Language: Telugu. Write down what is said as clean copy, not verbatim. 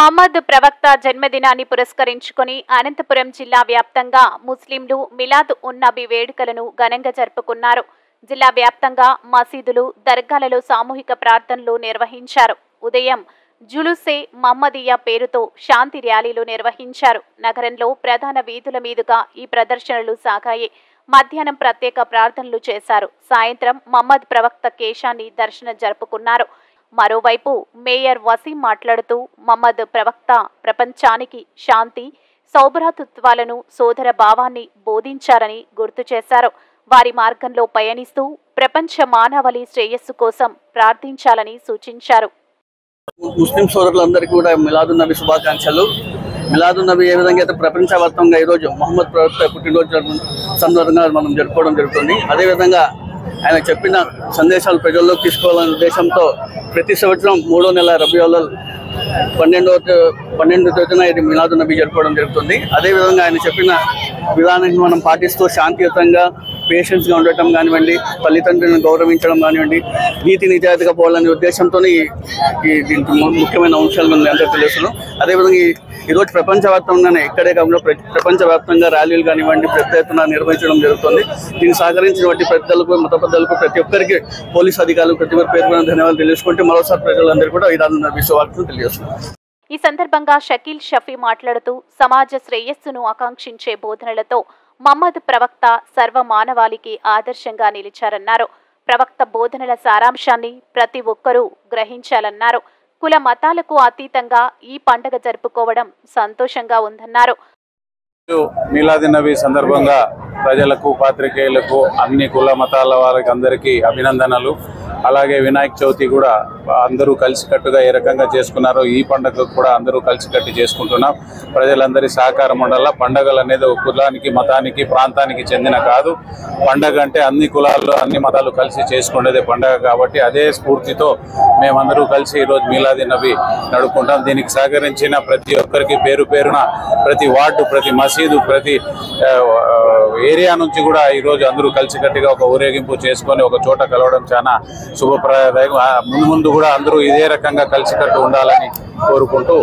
మహమ్మద్ ప్రవక్త జన్మదినాన్ని పురస్కరించుకుని అనంతపురం జిల్లా వ్యాప్తంగా ముస్లింలు మిలాద్ ఉన్ నబీ వేడుకలను ఘనంగా జరుపుకున్నారు. జిల్లా వ్యాప్తంగా మసీదులు, దర్గాలలో సామూహిక ప్రార్థనలు నిర్వహించారు. ఉదయం జులుసే మహమ్మదియా పేరుతో శాంతి ర్యాలీలు నిర్వహించారు. నగరంలో ప్రధాన వీధుల మీదుగా ఈ ప్రదర్శనలు సాగాయి. మధ్యాహ్నం ప్రత్యేక ప్రార్థనలు చేశారు. సాయంత్రం మహమ్మద్ ప్రవక్త కేశాన్ని దర్శనం జరుపుకున్నారు. మరోవైపు మేయర్ వసీం మాట్లాడుతూ మహమ్మద్ ప్రవక్త ప్రపంచానికి శాంతి, సౌభ్రాతృత్వాలను, సోదర భావాన్ని బోధించారని గుర్తు చేశారు. వారి మార్గంలో పయనిస్తూ ప్రపంచ మానవాళి శ్రేయస్సు కోసం ప్రార్థించాలని సూచించారు. ముస్లిం సోదరులందరికీ కూడా మిలాదున్ నబీ శుభాకాంక్షలు. మిలాదున్ నబీ ఏ విధంగా అయితే ప్రపంచవ్యాప్తంగా ఈరోజు మహమ్మద్ ప్రవక్త పుట్టినరోజు సందర్భంగా మనం జరుపుకోవడం జరుగుతుంది. అదేవిధంగా ఆయన చెప్పిన సందేశాలు ప్రజల్లోకి తీసుకోవాలనే ఉద్దేశంతో ప్రతి సంవత్సరం 3వ నెల రబీఉల్ అవల్ 12వ తేదీన ఇది మిలాదున్ నబీ జరుపుకోవడం జరుగుతుంది. అదేవిధంగా ఆయన చెప్పిన విధానాన్ని మనం పాటిస్తూ శాంతియుతంగా, పేషెన్స్గా ఉండటం కానివ్వండి, తల్లిదండ్రులను గౌరవించడం కానివ్వండి, నీతి నిజాయితీగా పోవాలనే ఉద్దేశంతో దీనికి ముఖ్యమైన అంశాలు అందరికీ తెలుసును. అదేవిధంగా ఈరోజు ప్రపంచవ్యాప్తంగానే ఇక్కడే కాకుండా ప్రపంచవ్యాప్తంగా ర్యాలీలు కానివ్వండి పెద్ద ఎత్తున నిర్వహించడం జరుగుతుంది. దీన్ని సహకరించినటువంటి పెద్దలకు, మత పెద్దలకు, ప్రతి ఒక్కరికి పోలీసు అధికారులు ప్రతి ఒక్కరి పేరు ధన్యవాదాలు తెలుసుకుంటే మరోసారి ప్రజలందరూ కూడా మిలాదున్ నబీ శుభాకాంక్షలు తెలియజేస్తున్నారు. ఈ సందర్భంగా షకీల్ షఫీ మాట్లాడుతూ సమాజ శ్రేయస్సును ఆకాంక్షించే బోధనలతో మహమ్మద్ ప్రవక్త సర్వ మానవాళికి ఆదర్శంగా నిలిచారన్నారు. ప్రవక్త బోధనల సారాంశాన్ని ప్రతి ఒక్కరూ గ్రహించాలన్నారు. కుల మతాలకు అతీతంగా ఈ పండుగ జరుపుకోవడం సంతోషంగా ఉందన్నారు. మిలాదున్ నబీ సందర్భంగా ప్రజలకు, పాత్రికేయులకు, అన్ని కుల మతాల వారికి అందరికీ అభినందనలు. అలాగే వినాయక చవితి కూడా అందరూ కలిసికట్టుగా ఏ రకంగా చేసుకున్నారో ఈ పండుగ కూడా అందరూ కలిసికట్టు చేసుకుంటున్నాం. ప్రజలందరి సహకారం ఉండాల. పండుగలు అనేది ఒక కులానికి, మతానికి, ప్రాంతానికి చెందిన కాదు. పండగ అంటే అన్ని కులాలు, అన్ని మతాలు కలిసి చేసుకునేదే పండగ. కాబట్టి అదే స్ఫూర్తితో మేమందరూ కలిసి ఈరోజు మిలాదున్ నబీ నడుపుకుంటాం. దీనికి సహకరించిన ప్రతి ఒక్కరికి పేరు పేరున, ప్రతి వార్డు, ప్రతి మసీదు, ప్రతి ఏరియా నుంచి కూడా ఈరోజు అందరూ కలిసికట్టుగా ఒక ఊరేగింపు చేసుకొని ఒక చోట కలవడం చాలా శుభప్రదాయం. ముందు కూడా అందరూ ఇదే రకంగా కలిసికట్టు ఉండాలని కోరుకుంటూ